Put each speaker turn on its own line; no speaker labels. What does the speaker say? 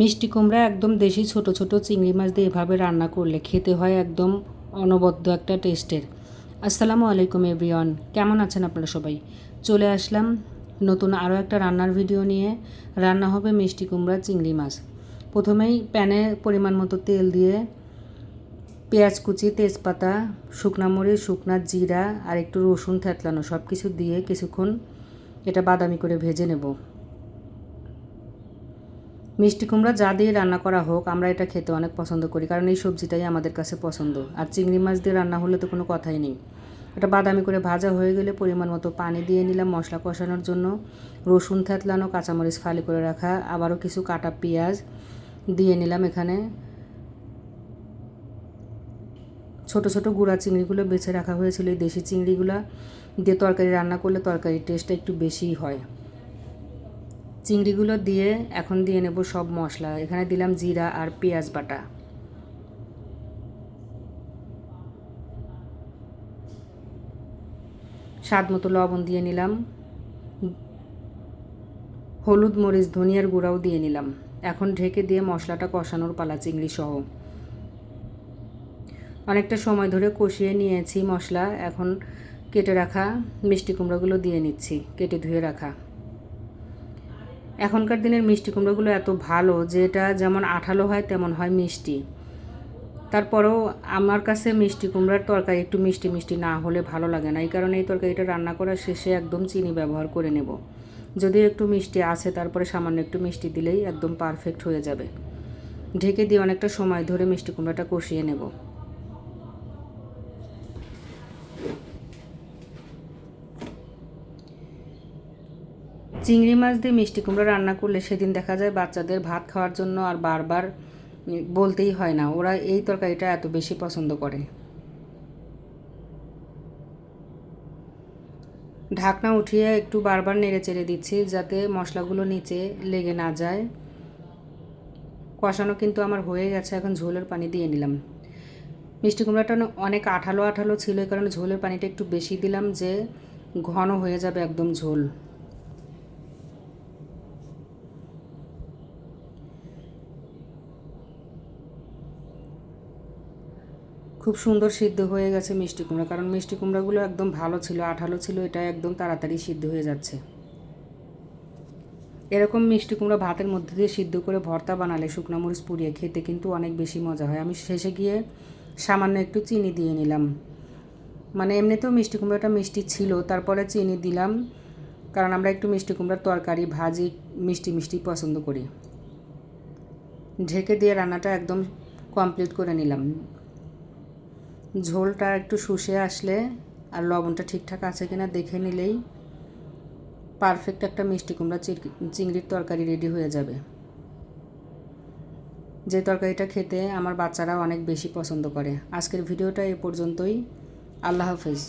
মিষ্টি কুমড়া একদম দেশি ছোট ছোট চিংড়ি মাছ দিয়ে এভাবে রান্না করলে খেতে হয় একদম অনবদ্য একটা টেস্টের। আসসালামু আলাইকুম এভরিওয়ান, কেমন আছেন আপনারা সবাই? চলে আসলাম নতুন আরও একটা রান্নার ভিডিও নিয়ে। রান্না হবে মিষ্টি কুমড়া চিংড়ি মাছ। প্রথমেই প্যানে পরিমাণ মতো তেল দিয়ে পেঁয়াজ কুচি, তেজপাতা, শুকনা মরিচ, শুকনা জিরা আর একটু রসুন থেতলানো সব কিছু দিয়ে কিছুক্ষণ এটা বাদামি করে ভেজে নেব। মিষ্টি কুমড়া যা দিয়ে রান্না করা হোক, আমরা এটা খেতে অনেক পছন্দ করি, কারণ এই সবজিটাই আমাদের কাছে পছন্দ। আর চিংড়ি মাছ দিয়ে রান্না হলে তো কোনো কথাই নেই। এটা বাদামি করে ভাজা হয়ে গেলে পরিমাণ মতো পানি দিয়ে নিলাম মশলা কষানোর জন্য। রসুন থেতলানো, কাঁচামরিচ ফালি করে রাখা, আবারও কিছু কাটা পেঁয়াজ দিয়ে নিলাম এখানে। ছোট ছোট গুঁড়া চিংড়িগুলো বেছে রাখা হয়েছিল, এই দেশি চিংড়িগুলো দিয়ে তরকারি রান্না করলে তরকারির টেস্টটা একটু বেশিই হয়। চিংড়িগুলো দিয়ে এখন দিয়ে নেব সব মশলা। এখানে দিলাম জিরা আর পেঁয়াজ বাটা, স্বাদ মতো লবণ দিয়ে নিলাম, হলুদ, মরিচ, ধনিয়ার গুঁড়াও দিয়ে নিলাম। এখন ঢেকে দিয়ে মশলাটা কষানোর পালা চিংড়ি সহ। অনেকটা সময় ধরে কষিয়ে নিয়েছি মশলা। এখন কেটে রাখা মিষ্টি কুমড়োগুলো দিয়ে নিচ্ছি, কেটে ধুয়ে রাখা। এখনকার দিনের মিষ্টি কুমড়োগুলো এত ভালো যে এটা যেমন আঠালো হয় তেমন হয় মিষ্টি। তারপরেও আমার কাছে মিষ্টি কুমড়ার তরকারি একটু মিষ্টি মিষ্টি না হলে ভালো লাগে না। এই কারণে এই তরকারিটা রান্না করার শেষে একদম চিনি ব্যবহার করে নেব। যদিও একটু মিষ্টি আছে, তারপরে সামান্য একটু মিষ্টি দিলেই একদম পারফেক্ট হয়ে যাবে। ঢেকে দিয়ে অনেকটা সময় ধরে মিষ্টি কুমড়াটা কষিয়ে নেব। চিংড়ি মাছ দিয়ে মিষ্টি কুমড়া রান্না করলে সেদিন দেখা যায় বাচ্চাদের ভাত খাওয়ার জন্য আর বারবার বলতেই হয় না, ওরা এই তরকারিটা এত বেশি পছন্দ করে। ঢাকনা উঠিয়ে একটু বারবার নেড়ে চেড়ে দিচ্ছি যাতে মশলাগুলো নিচে লেগে না যায়। কষানো কিন্তু আমার হয়ে গেছে, এখন ঝোলের পানি দিয়ে নিলাম। মিষ্টি কুমড়াটা অনেক আঠালো আঠালো ছিল, এই কারণে ঝোলের পানিটা একটু বেশি দিলাম যে ঘন হয়ে যাবে একদম ঝোল। খুব সুন্দর সিদ্ধ হয়ে গেছে মিষ্টি কুমড়া, কারণ মিষ্টি কুমড়াগুলো একদম ভালো ছিল, আঠালো ছিল, এটা একদম তাড়াতাড়ি সিদ্ধ হয়ে যাচ্ছে। এরকম মিষ্টি কুমড়া ভাতের মধ্যে দিয়ে সিদ্ধ করে ভর্তা বানালে শুকনো মরিচ পুড়িয়ে খেতে কিন্তু অনেক বেশি মজা হয়। আমি শেষে গিয়ে সামান্য একটু চিনি দিয়ে নিলাম, মানে এমনিতেও মিষ্টি কুমড়াটা মিষ্টি ছিল, তারপরে চিনি দিলাম, কারণ আমরা একটু মিষ্টি কুমড়ার তরকারি ভাজি মিষ্টি মিষ্টি পছন্দ করি। ঢেকে দিয়ে রান্নাটা একদম কমপ্লিট করে নিলাম। ঝোলটা একটু শুষে আসলে আর লবণটা ঠিকঠাক আছে কিনা দেখে নিলেই পারফেক্ট একটা মিষ্টি কুমড়া চিংড়ির তরকারি রেডি হয়ে যাবে। যে তরকারিটা খেতে আমার বাচ্চারা অনেক বেশি পছন্দ করে। আজকের ভিডিওটা এ পর্যন্তই। আল্লাহ হাফেজ।